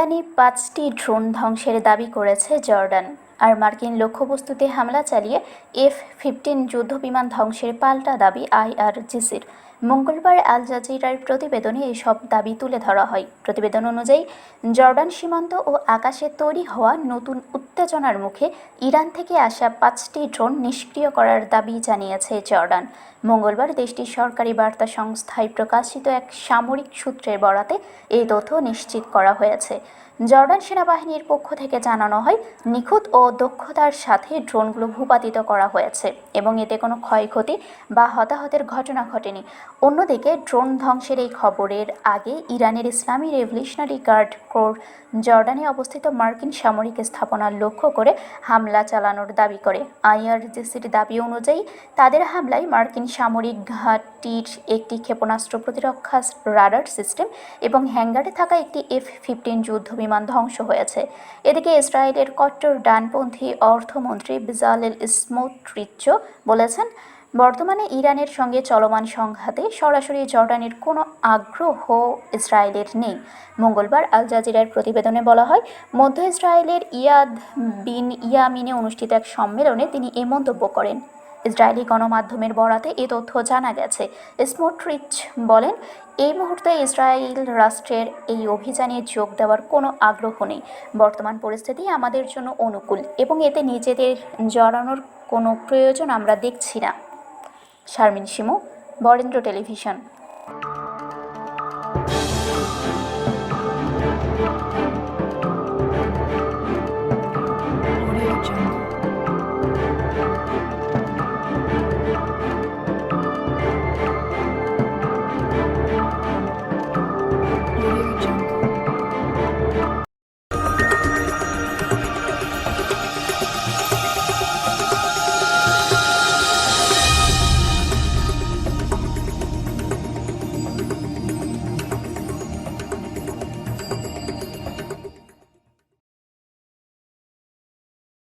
ইরানি ৫টি ড্রোন ধ্বংসের দাবি করেছে জর্ডান। আর মার্কিন লক্ষ্যবস্তুতে হামলা চালিয়ে F-15 যুদ্ধবিমান ধ্বংসের পাল্টা দাবি IRGCর। মঙ্গলবার আল জাজিরার প্রতিবেদনে এসব দাবি তুলে ধরা হয়। প্রতিবেদন অনুযায়ী, জর্ডান সীমান্ত ও আকাশে তৈরি হওয়া নতুন উত্তেজনার মুখে ইরান থেকে আসা ৫টি ড্রোন নিষ্ক্রিয় করার দাবি জানিয়েছে জর্ডান। মঙ্গলবার দেশটির সরকারি বার্তা সংস্থায় প্রকাশিত এক সামরিক সূত্রের বরাতে এই তথ্য নিশ্চিত করা হয়েছে। জর্ডান সেনাবাহিনীর পক্ষ থেকে জানানো হয়, নিখুঁত ও দক্ষতার সাথে ড্রোনগুলো ভূপাতিত করা হয়েছে এবং এতে কোনো ক্ষয়ক্ষতি বা হতাহতের ঘটনা ঘটেনি। অন্যদিকে, ড্রোন ধ্বংসের এই খবরের আগে ইরানের ইসলামী রেভলিউশনারি গার্ড কোর জর্ডানে অবস্থিত মার্কিন সামরিক স্থাপনা লক্ষ্য করে হামলা চালানোর দাবি করে। IRGCর দাবি অনুযায়ী, তাদের হামলায় মার্কিন সামরিক ঘাঁটির একটি ক্ষেপণাস্ত্র প্রতিরক্ষা রাডার সিস্টেম এবং হ্যাঙ্গারে থাকা একটি F-15 যুদ্ধবিমান ধ্বংস হয়েছে। এদিকে ইসরায়েলের কট্টর ডানপন্থী অর্থমন্ত্রী বেজালেল স্মোট্রিচ বলেছেন, বর্তমানে ইরানের সঙ্গে চলমান সংঘাতে সরাসরি জর্ডানের কোনো আগ্রহ ইসরায়েলের নেই। মঙ্গলবার আল জাজিরার প্রতিবেদনে বলা হয়, মধ্য ইসরায়েলের ইয়াদ বিন ইয়ামিনে অনুষ্ঠিত এক সম্মেলনে তিনি এ মন্তব্য করেন। ইসরায়েলি গণমাধ্যমের বরাতে এ তথ্য জানা গেছে। স্মোট্রিচ বলেন, এই মুহূর্তে ইসরায়েল রাষ্ট্রের এই অভিযানে যোগ দেওয়ার কোনো আগ্রহ নেই। বর্তমান পরিস্থিতি আমাদের জন্য অনুকূল এবং এতে নিজেদের জড়ানোর কোনো প্রয়োজন আমরা দেখছি না। শারমিন শিমু, বরেন্দ্র টেলিভিশন।